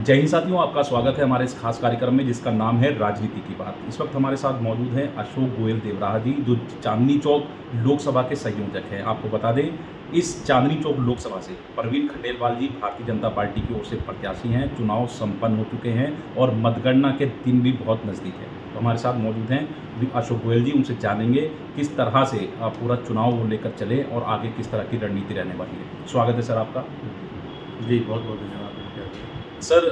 जय हिंद साथियों, आपका स्वागत है हमारे इस खास कार्यक्रम में जिसका नाम है राजनीति की बात। इस वक्त हमारे साथ मौजूद हैं अशोक गोयल देवराहा जी, जो चांदनी चौक लोकसभा के संयोजक हैं। आपको बता दें, इस चांदनी चौक लोकसभा से परवीन खंडेलवाल जी भारतीय जनता पार्टी की ओर से प्रत्याशी हैं। चुनाव संपन्न हो चुके हैं और मतगणना के दिन भी बहुत नज़दीक है। तो हमारे साथ मौजूद हैं अशोक गोयल जी, उनसे जानेंगे किस तरह से पूरा चुनाव वो लेकर चले और आगे किस तरह की रणनीति रहने वाली है। स्वागत है सर आपका। जी, बहुत बहुत धन्यवाद। सर,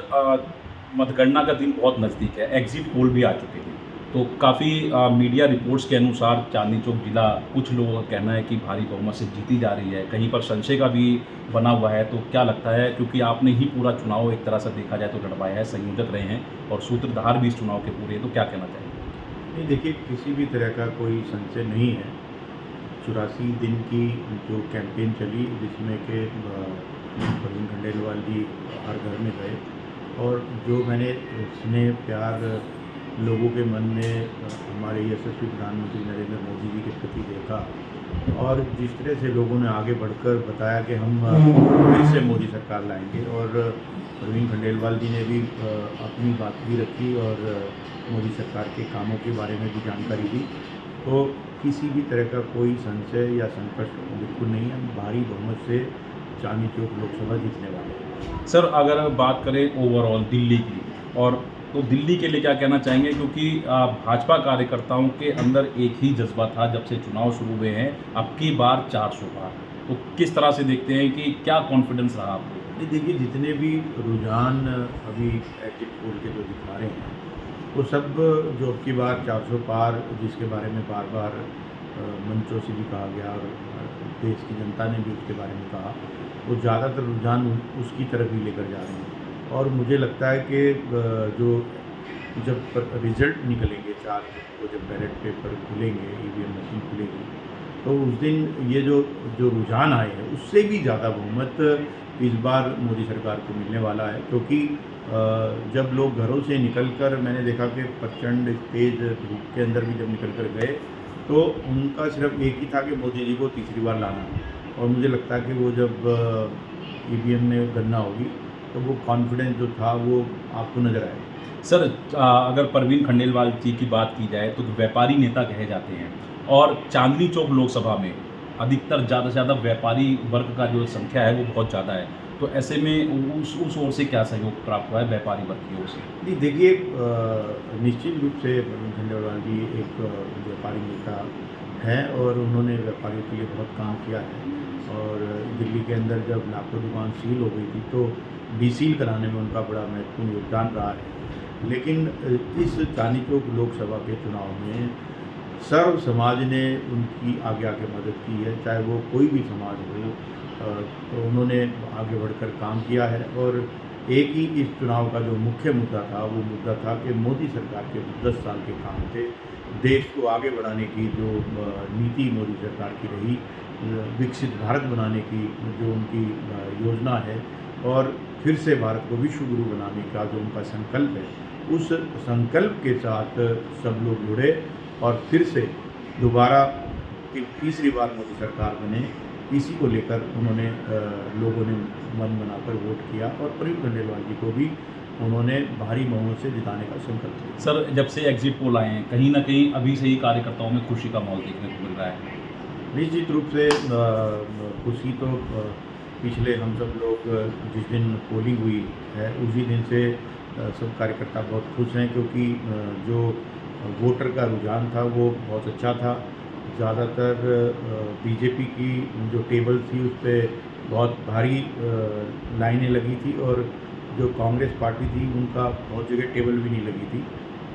मतगणना का दिन बहुत नज़दीक है, एग्ज़िट पोल भी आ चुके हैं, तो काफ़ी मीडिया रिपोर्ट्स के अनुसार चांदनी चौक जिला कुछ लोगों का कहना है कि भारी बहुमत से जीती जा रही है, कहीं पर संशय का भी बना हुआ है। तो क्या लगता है, क्योंकि आपने ही पूरा चुनाव एक तरह से देखा जाए तो लड़वाया है, संयोजक रहे हैं और सूत्रधार भी इस चुनाव के पूरे हैं, तो क्या कहना चाहेंगे? नहीं, देखिए, किसी भी तरह का कोई संशय नहीं है। 84 दिन की जो कैंपेन चली, जिसमें कि परवीन खंडेलवाल जी हर घर में गए और जो मैंने स्नेह प्यार लोगों के मन में हमारे यशस्वी प्रधानमंत्री नरेंद्र मोदी जी के प्रति देखा और जिस तरह से लोगों ने आगे बढ़कर बताया कि हम फिर से मोदी सरकार लाएंगे, और परवीन खंडेलवाल जी ने भी अपनी बात भी रखी और मोदी सरकार के कामों के बारे में भी जानकारी दी, तो किसी भी तरह का कोई संशय या संकट बिल्कुल नहीं है। भारी बहुमत से चांदनी चौक लोकसभा जीतने वाले हैं। सर, अगर बात करें ओवरऑल दिल्ली की, और तो दिल्ली के लिए क्या कहना चाहेंगे, क्योंकि भाजपा कार्यकर्ताओं के अंदर एक ही जज्बा था जब से चुनाव शुरू हुए हैं, अब की बार 400 पार। तो किस तरह से देखते हैं कि क्या कॉन्फिडेंस रहा आपको? नहीं, देखिए, जितने भी रुझान अभी एग्जिट पोल के जो दिखा रहे हैं, वो सब जो अब की बार 400 पार, जिसके बारे में बार बार मंचों से भी कहा गया और देश की जनता ने भी उसके बारे में कहा, वो ज़्यादातर रुझान उसकी तरफ ही लेकर जा रहे हैं। और मुझे लगता है कि जो जब रिज़ल्ट निकलेंगे 4 को, जब बैलेट पेपर खुलेंगे, ईवीएम मशीन खुलेगी, तो उस दिन ये जो जो रुझान आए हैं, उससे भी ज़्यादा बहुमत इस बार मोदी सरकार को मिलने वाला है। क्योंकि जब लोग घरों से निकलकर, मैंने देखा कि प्रचंड तेज़ धूप के अंदर भी जब निकल कर गए, तो उनका सिर्फ एक ही था कि मोदी जी को तीसरी बार लाना है। और मुझे लगता है कि वो जब ईवीएम में गणना होगी, तो वो कॉन्फिडेंस जो था वो आपको नज़र आएगा। सर, अगर परवीन खंडेलवाल जी की बात की जाए तो व्यापारी नेता कहे जाते हैं, और चांदनी चौक लोकसभा में अधिकतर ज़्यादा से ज़्यादा व्यापारी वर्ग का जो संख्या है वो बहुत ज़्यादा है। तो ऐसे में उस ओर से क्या सहयोग प्राप्त हुआ है व्यापारी वर्ग की ओर से? जी, देखिए, निश्चित रूप से परवीन खंडेलवाल जी एक व्यापारी नेता हैं और उन्होंने व्यापारियों के लिए बहुत काम किया है। और दिल्ली के अंदर जब लाखों दुकान सील हो गई थी, तो डीसील कराने में उनका बड़ा महत्वपूर्ण योगदान रहा है। लेकिन इस चांदनी चौक लोकसभा के चुनाव में सर्व समाज ने उनकी आगे आके मदद की है, चाहे वो कोई भी समाज हो। तो उन्होंने आगे बढ़कर काम किया है। और एक ही इस चुनाव का जो मुख्य मुद्दा था, वो मुद्दा था कि मोदी सरकार के 10 साल के काम थे, देश को आगे बढ़ाने की जो नीति मोदी सरकार की रही, विकसित भारत बनाने की जो उनकी योजना है, और फिर से भारत को विश्व गुरु बनाने का जो उनका संकल्प है, उस संकल्प के साथ सब लोग जुड़े और फिर से दोबारा तीसरी बार मोदी सरकार बने, इसी को लेकर उन्होंने लोगों ने मन बनाकर वोट किया और परवीन खंडेलवाल जी को भी उन्होंने भारी बहुमत से जिताने का संकल्प किया। सर, जब से एग्जिट पोल आए हैं, कहीं ना कहीं अभी से ही कार्यकर्ताओं में खुशी का माहौल देखने को मिल रहा है। निश्चित रूप से खुशी तो पिछले हम सब लोग जिस दिन पोलिंग हुई है, उसी दिन से सब कार्यकर्ता बहुत खुश हैं, क्योंकि जो वोटर का रुझान था वो बहुत अच्छा था। ज़्यादातर बीजेपी की जो टेबल थी उस पर बहुत भारी लाइनें लगी थी, और जो कांग्रेस पार्टी थी उनका बहुत जगह टेबल भी नहीं लगी थी,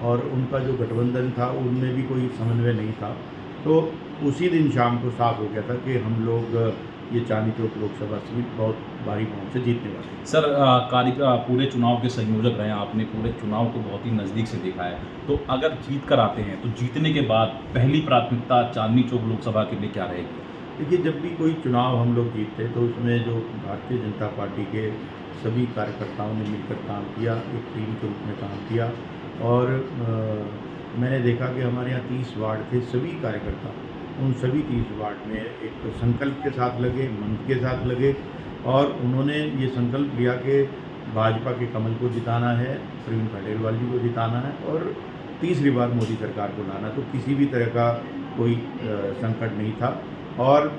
और उनका जो गठबंधन था उनमें भी कोई समन्वय नहीं था। तो उसी दिन शाम को साफ हो गया था कि हम लोग ये चांदनी चौक लोकसभा सीट बहुत भारी बहुमत से जीतने वाले हैं। सर, पूरे चुनाव के संयोजक रहे हैं, आपने पूरे चुनाव को बहुत ही नज़दीक से देखा है। तो अगर जीत कर आते हैं तो जीतने के बाद पहली प्राथमिकता चांदनी चौक लोकसभा के लिए क्या रहेगी? देखिए, जब भी कोई चुनाव हम लोग जीतते तो उसमें जो भारतीय जनता पार्टी के सभी कार्यकर्ताओं ने मिलकर काम किया, एक टीम के रूप में काम किया। और मैंने देखा कि हमारे यहाँ 30 वार्ड थे, सभी कार्यकर्ता उन सभी 30 वार्ड में एक संकल्प के साथ लगे, मन के साथ लगे, और उन्होंने ये संकल्प लिया कि भाजपा के कमल को जिताना है, प्रवीण खंडेलवाल जी को जिताना है और तीसरी बार मोदी सरकार को लाना। तो किसी भी तरह का कोई संकट नहीं था। और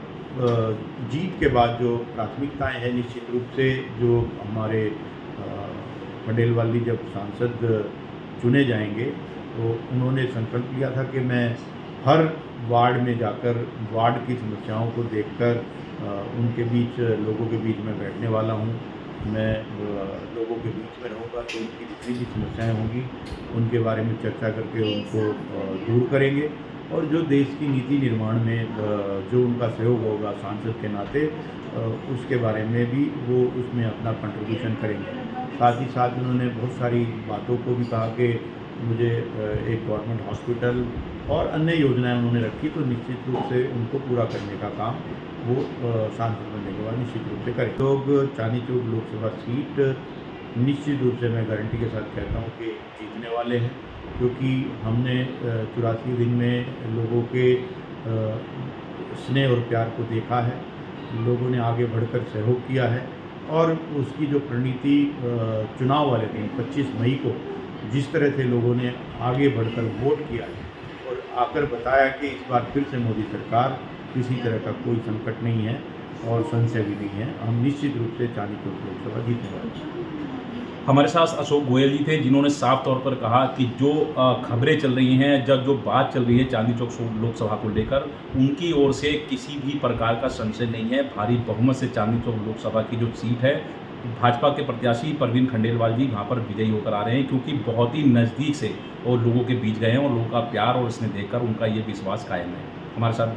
जीत के बाद जो प्राथमिकताएं हैं, निश्चित रूप से जो हमारे खंडेलवाल जी जब सांसद चुने जाएंगे तो उन्होंने संकल्प लिया था कि मैं हर वार्ड में जाकर वार्ड की समस्याओं को देखकर उनके बीच, लोगों के बीच में बैठने वाला हूँ। मैं लोगों के बीच में रहूँगा तो उनकी जितनी भी समस्याएं होंगी उनके बारे में चर्चा करके उनको दूर करेंगे और जो देश की नीति निर्माण में जो उनका सहयोग होगा सांसद के नाते, उसके बारे में भी वो उसमें अपना कंट्रीब्यूशन करेंगे। साथ ही साथ उन्होंने बहुत सारी बातों को भी कहा कि मुझे एक गवर्नमेंट हॉस्पिटल और अन्य योजनाएं उन्होंने रखी, तो निश्चित रूप से उनको पूरा करने का काम वो सांसद बनने के बाद निश्चित रूप से करें। लोग चांदनी चौक लोकसभा सीट निश्चित रूप से मैं गारंटी के साथ कहता हूँ कि जीतने वाले हैं, क्योंकि हमने 84 दिन में लोगों के स्नेह और प्यार को देखा है, लोगों ने आगे बढ़कर सहयोग किया है और उसकी जो परिणति चुनाव वाले दिन 25 मई को जिस तरह से लोगों ने आगे बढ़कर वोट किया है और आकर बताया कि इस बार फिर से मोदी सरकार, किसी तरह का कोई संकट नहीं है और संशय भी नहीं है, हम निश्चित रूप से चांदनी चौक लोकसभा जीतने वाले हैं। हमारे साथ अशोक गोयल जी थे, जिन्होंने साफ तौर पर कहा कि जो खबरें चल रही हैं, जब जो बात चल रही है चांदनी चौक लोकसभा को लेकर, उनकी ओर से किसी भी प्रकार का संशय नहीं है। भारी बहुमत से चांदनी चौक लोकसभा की जो सीट है, भाजपा के प्रत्याशी प्रवीण खंडेलवाल जी वहाँ पर विजयी होकर आ रहे हैं, क्योंकि बहुत ही नज़दीक से और लोगों के बीच गए हैं और लोगों का प्यार और इसने देखकर उनका ये विश्वास कायम है। हमारे साथ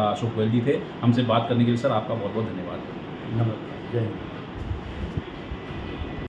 अशोक गोयल जी थे। हमसे बात करने के लिए सर आपका बहुत बहुत धन्यवाद। नमस्कार, जय हिंद।